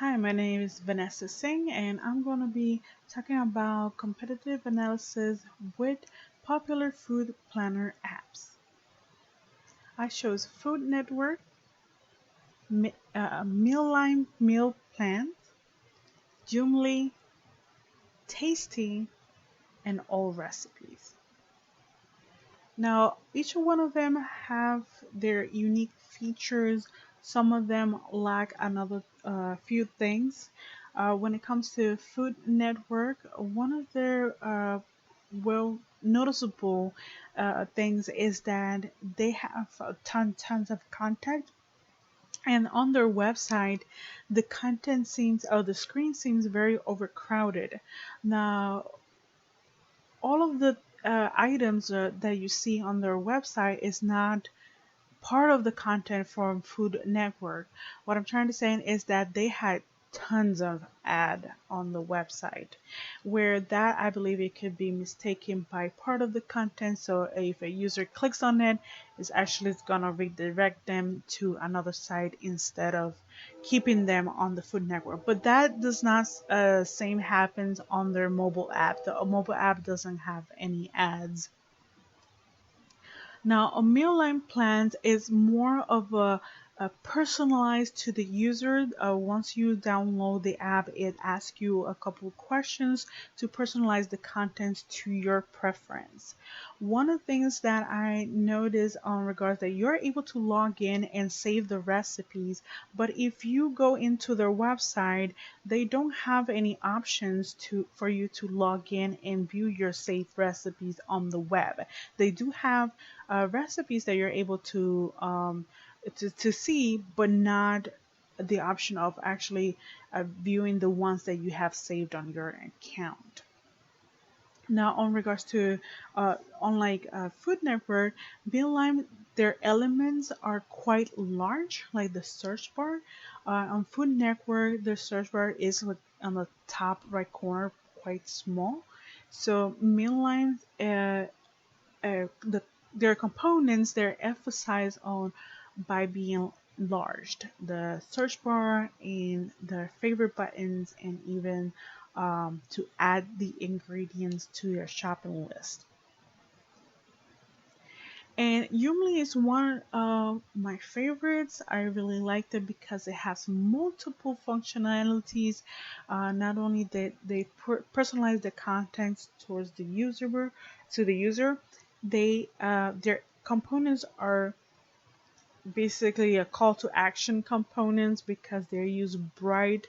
Hi, my name is Vanessa Singh, and I'm going to be talking about competitive analysis with popular food planner apps. I chose Food Network, Mealime Meal Plans, Joomla, Tasty, and All Recipes. Now, each one of them have their unique features. Some of them lack another few things. When it comes to Food Network, one of their well noticeable things is that they have tons of content. And on their website, the content seems, or the screen seems very overcrowded. Now, all of the items that you see on their website is not part of the content from Food Network. What I'm trying to say is that they had tons of ad on the website where that I believe it could be mistaken by part of the content. So if a user clicks on it, it's actually gonna redirect them to another site instead of keeping them on the Food Network. But that does not same happens on their mobile app. The mobile app doesn't have any ads. Now, a meal line plans is more of a personalized to the user. Once you download the app, it asks you a couple of questions to personalize the contents to your preference. One of the things that I noticed on regards that you're able to log in and save the recipes, but if you go into their website, they don't have any options to for you to log in and view your saved recipes on the web. They do have recipes that you're able to see, but not the option of actually viewing the ones that you have saved on your account. Now, on regards to unlike Food Network, Beeline, their elements are quite large, like the search bar. On Food Network, the search bar is like on the top right corner, quite small. So Beeline, the their components they're emphasized on by being enlarged. The search bar and the favorite buttons, and even to add the ingredients to your shopping list. And Yumli is one of my favorites. I really liked it because it has multiple functionalities. Not only that they personalize the content towards the user to the user, they their components are basically a call to action components because they use bright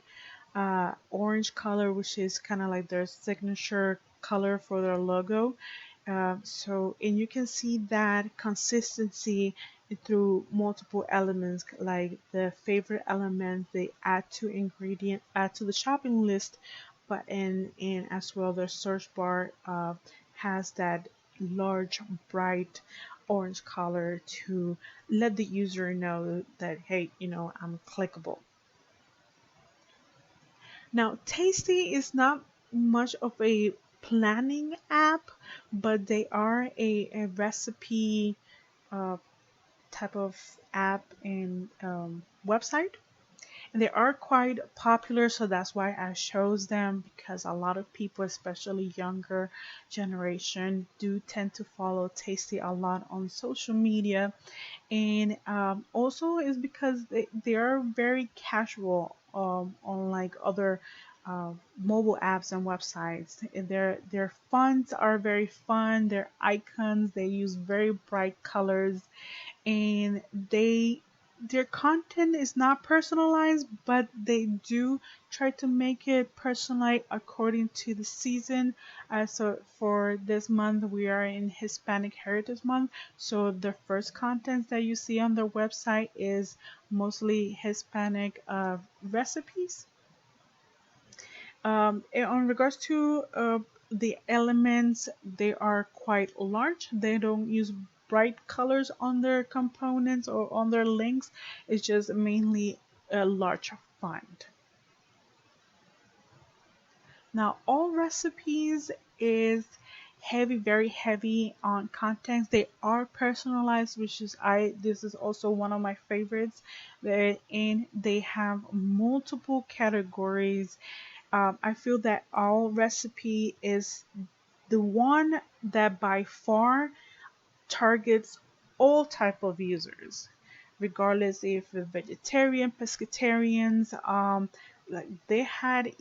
orange color, which is kind of like their signature color for their logo. And you can see that consistency through multiple elements, like the favorite element they add to the shopping list button, and as well their search bar has that large, bright orange color to let the user know that hey, I'm clickable. Now, Tasty is not much of a planning app, but they are a recipe uh, type of app and website. And they are quite popular, so that's why I chose them because a lot of people, especially younger generation, do tend to follow Tasty a lot on social media, and also is because they are very casual, unlike other mobile apps and websites. And their fonts are very fun. Their icons, they use very bright colors, and their content is not personalized, but they do try to make it personalized according to the season. So for this month, we are in Hispanic Heritage Month. So the first content that you see on their website is mostly Hispanic recipes. And on regards to the elements, they are quite large. They don't use bright colors on their components or on their links. It's just mainly a large font. Now, all recipes is heavy, very heavy on contents. They are personalized, which is I this is also one of my favorites. And they have multiple categories. I feel that All Recipe is the one that by far targets all type of users, regardless if they're vegetarian, pescatarians. Like they had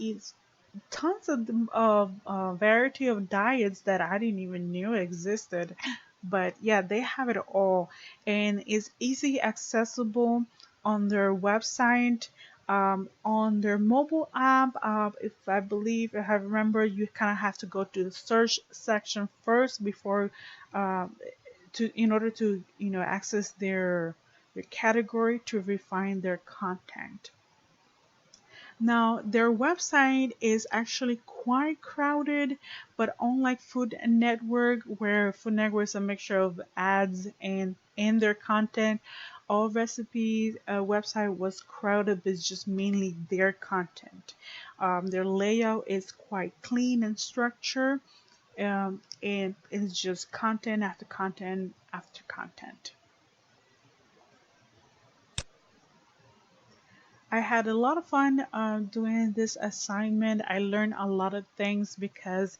tons of variety of diets that I didn't even knew existed. But yeah, they have it all, and it's easy accessible on their website, on their mobile app. If I believe, if I remember, you kind of have to go to the search section first before, um, to in order to access their category to refine their content. Now, their website is actually quite crowded, but unlike Food Network, where Food Network is a mixture of ads and their content, All Recipes website was crowded, but it's just mainly their content. Their layout is quite clean and structured, and it's just content after content after content. I had a lot of fun doing this assignment. I learned a lot of things because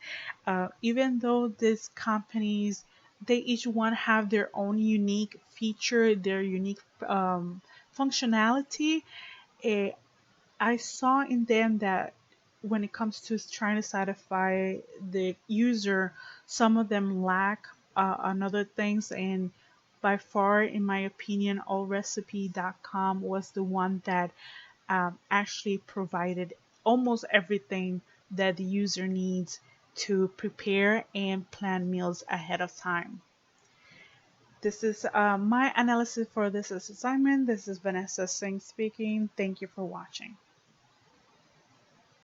even though these companies, they each one have their own unique feature, their unique functionality, eh, I saw in them that when it comes to trying to satisfy the user, some of them lack another things. And by far, in my opinion, allrecipe.com was the one that actually provided almost everything that the user needs to prepare and plan meals ahead of time. This is my analysis for this assignment. This is Vanessa Singh speaking. Thank you for watching.